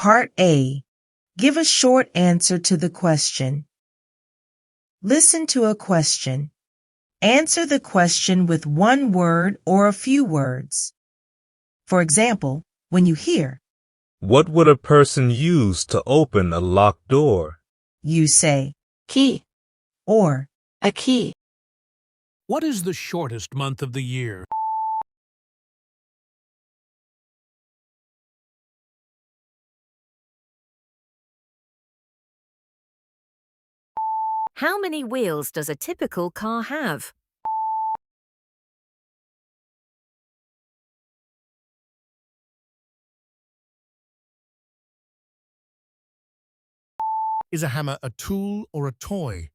Part A. Give a short answer to the question. Listen to a question. Answer the question with one word or a few words. For example, when you hear, "What would a person use to open a locked door?" you say, Key. or, A key. What is the shortest month of the year? How many wheels does a typical car have? Is a hammer a tool or a toy?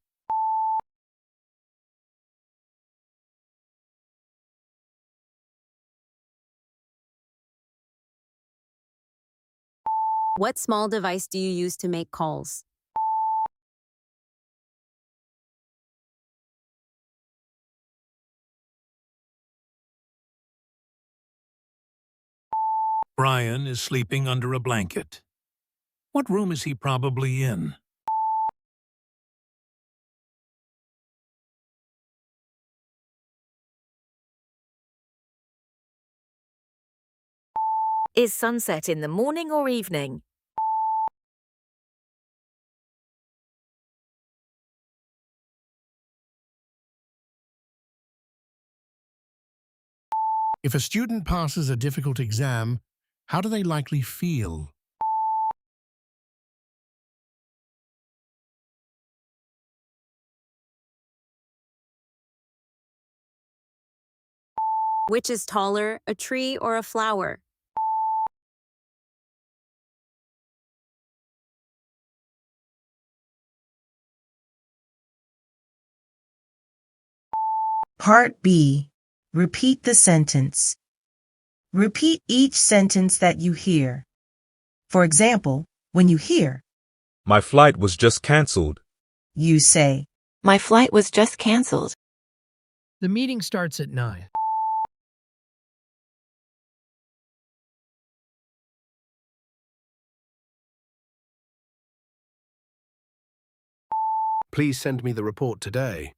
What small device do you use to make calls? Brian is sleeping under a blanket. What room is he probably in? Is sunset in the morning or evening? If a student passes a difficult exam, how do they likely feel? Which is taller, a tree or a flower? Part B. Repeat the sentence. Repeat each sentence that you hear. For example, when you hear, "My flight was just canceled," you say, My flight was just canceled. The meeting starts at 9. Please send me the report today.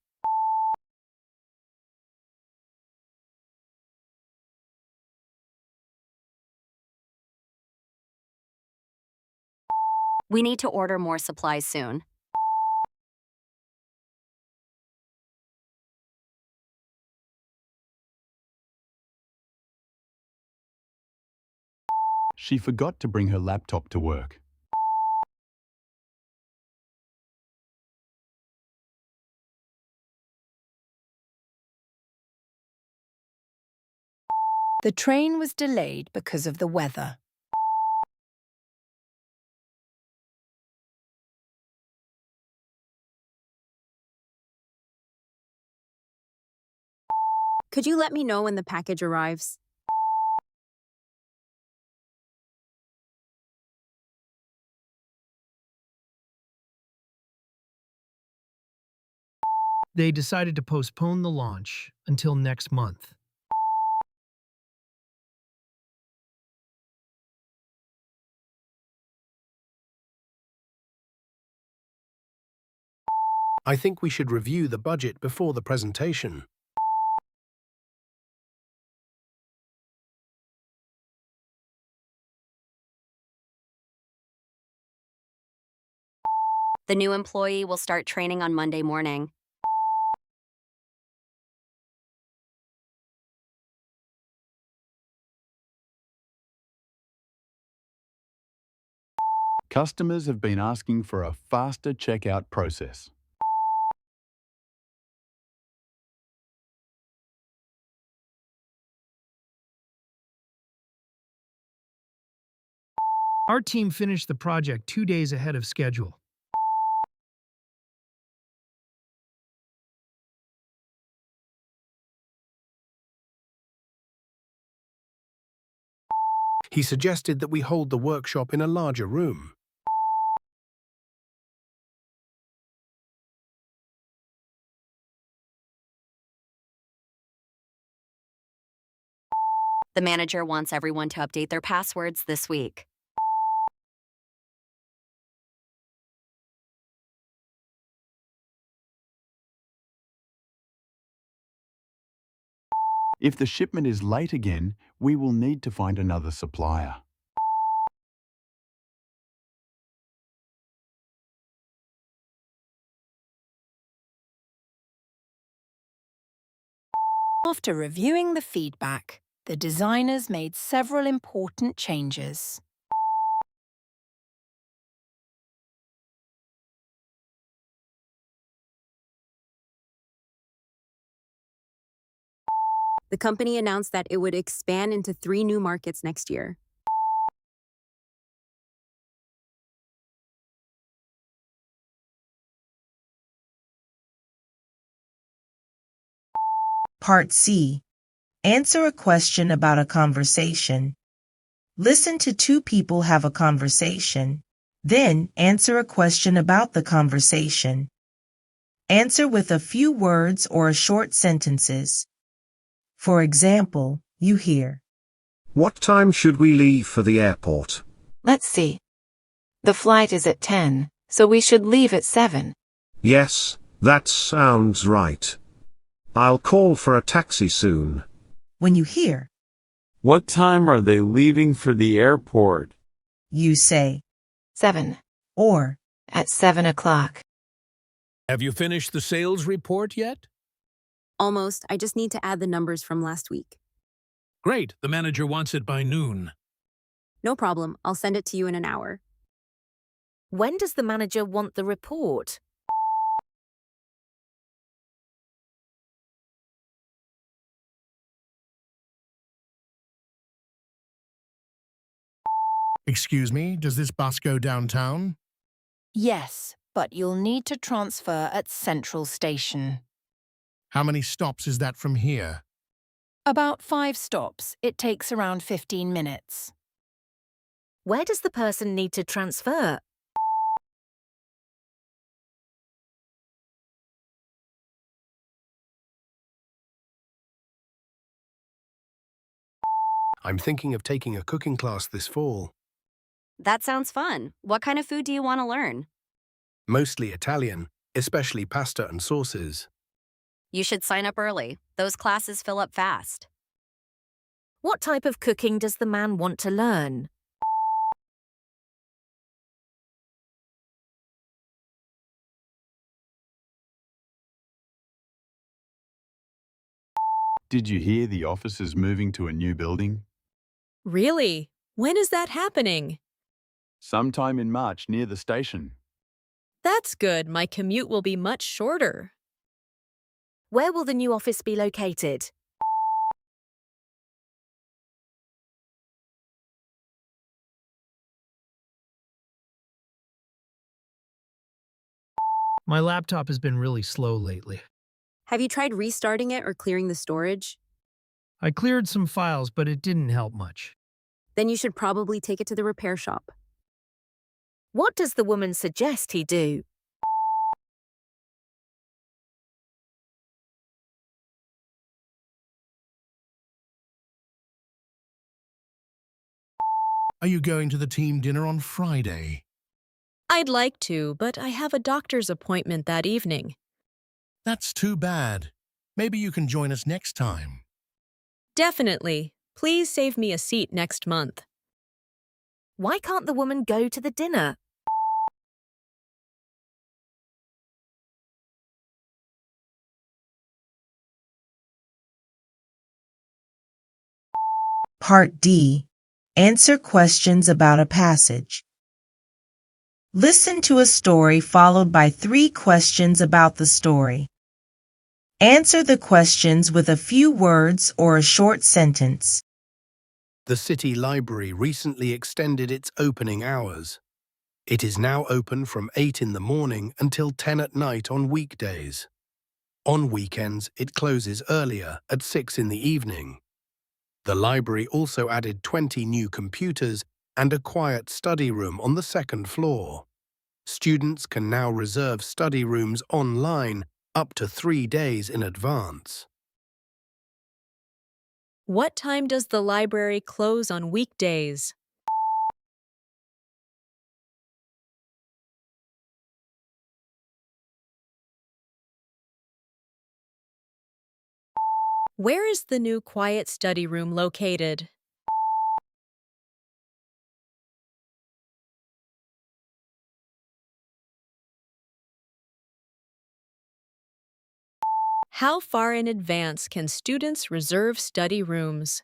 We need to order more supplies soon. She forgot to bring her laptop to work. The train was delayed because of the weather. Could you let me know when the package arrives? They decided to postpone the launch until next month. I think we should review the budget before the presentation. The new employee will start training on Monday morning. Customers have been asking for a faster checkout process. Our team finished the project 2 days ahead of schedule. He suggested that we hold the workshop in a larger room. The manager wants everyone to update their passwords this week. If the shipment is late again, we will need to find another supplier. After reviewing the feedback, the designers made several important changes. The company announced that it would expand into 3 new markets next year. Part C. Answer a question about a conversation. Listen to 2 people have a conversation. Then answer a question about the conversation. Answer with a few words or short sentences. For example, you hear, What time should we leave for the airport? Let's see. The flight is at 10, so we should leave at 7. Yes, that sounds right. I'll call for a taxi soon. When you hear, What time are they leaving for the airport? you say, 7. or, At 7 o'clock. Have you finished the sales report yet? Almost. I just need to add the numbers from last week. Great. The manager wants it by noon. No problem. I'll send it to you in an hour. When does the manager want the report? Excuse me, does this bus go downtown? Yes, but you'll need to transfer at Central Station. How many stops is that from here? About 5 stops. It takes around 15 minutes. Where does the person need to transfer? I'm thinking of taking a cooking class this fall. That sounds fun. What kind of food do you want to learn? Mostly Italian, especially pasta and sauces. You should sign up early. Those classes fill up fast. What type of cooking does the man want to learn? Did you hear the office is moving to a new building? Really? When is that happening? Sometime in March near the station. That's good. My commute will be much shorter. Where will the new office be located? My laptop has been really slow lately. Have you tried restarting it or clearing the storage? I cleared some files, but it didn't help much. Then you should probably take it to the repair shop. What does the woman suggest he do? Are you going to the team dinner on Friday? I'd like to, but I have a doctor's appointment that evening. That's too bad. Maybe you can join us next time. Definitely. Please save me a seat next month. Why can't the woman go to the dinner? Part D. Answer questions about a passage. Listen to a story followed by 3 questions about the story. Answer the questions with a few words or a short sentence. The city library recently extended its opening hours. It is now open from 8 in the morning until 10 at night on weekdays. On weekends, it closes earlier at 6 in the evening. The library also added 20 new computers and a quiet study room on the 2nd floor. Students can now reserve study rooms online up to 3 days in advance. What time does the library close on weekdays? Where is the new quiet study room located? How far in advance can students reserve study rooms?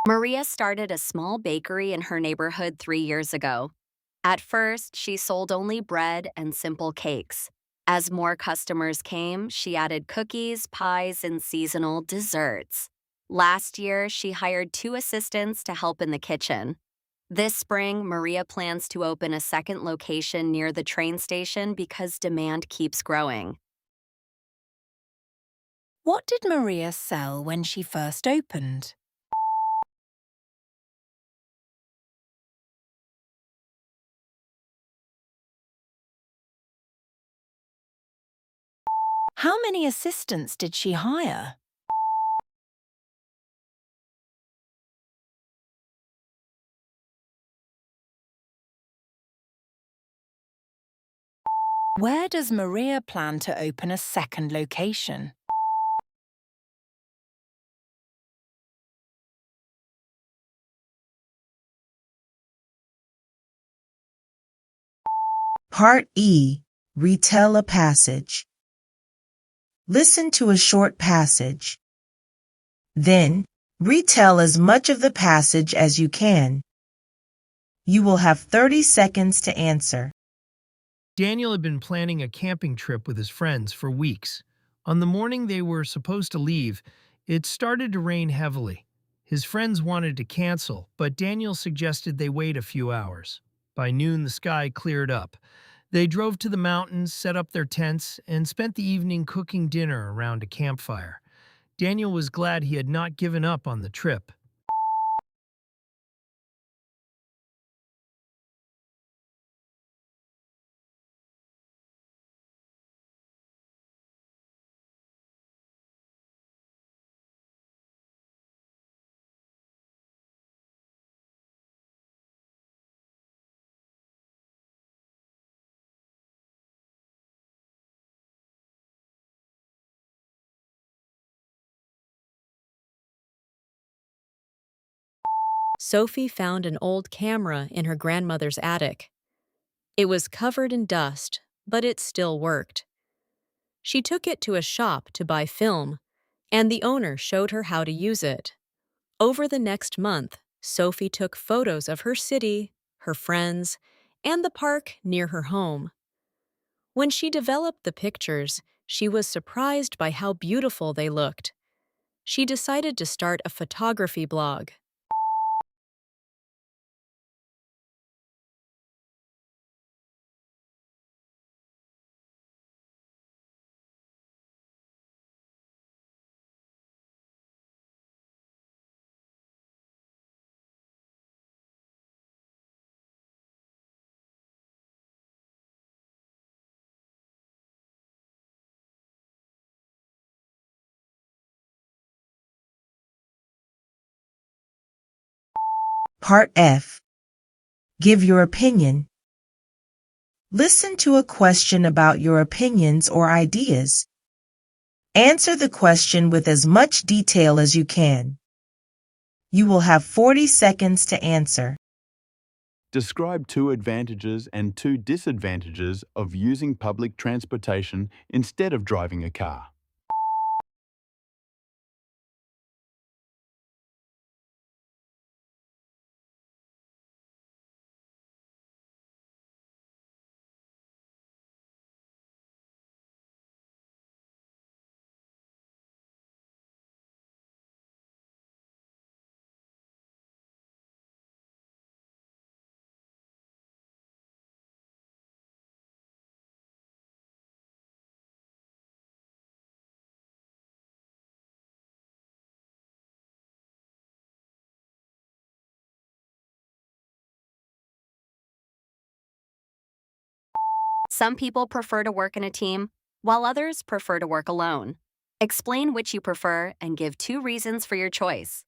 Maria started a small bakery in her neighborhood 3 years ago. At first, she sold only bread and simple cakes. As more customers came, she added cookies, pies, and seasonal desserts. Last year, she hired 2 assistants to help in the kitchen. This spring, Maria plans to open a second location near the train station because demand keeps growing. What did Maria sell when she first opened? How many assistants did she hire? Where does Maria plan to open a second location? Part E. Retell a passage. Listen to a short passage. Then, retell as much of the passage as you can. You will have 30 seconds to answer. Daniel had been planning a camping trip with his friends for weeks. On the morning they were supposed to leave, it started to rain heavily. His friends wanted to cancel, but Daniel suggested they wait a few hours. By noon, the sky cleared up. They drove to the mountains, set up their tents, and spent the evening cooking dinner around a campfire. Daniel was glad he had not given up on the trip. Sophie found an old camera in her grandmother's attic. It was covered in dust, but it still worked. She took it to a shop to buy film, and the owner showed her how to use it. Over the next month, Sophie took photos of her city, her friends, and the park near her home. When she developed the pictures, she was surprised by how beautiful they looked. She decided to start a photography blog. Part F. Give your opinion. Listen to a question about your opinions or ideas. Answer the question with as much detail as you can. You will have 40 seconds to answer. Describe 2 advantages and 2 disadvantages of using public transportation instead of driving a car. Some people prefer to work in a team, while others prefer to work alone. Explain which you prefer and give 2 reasons for your choice.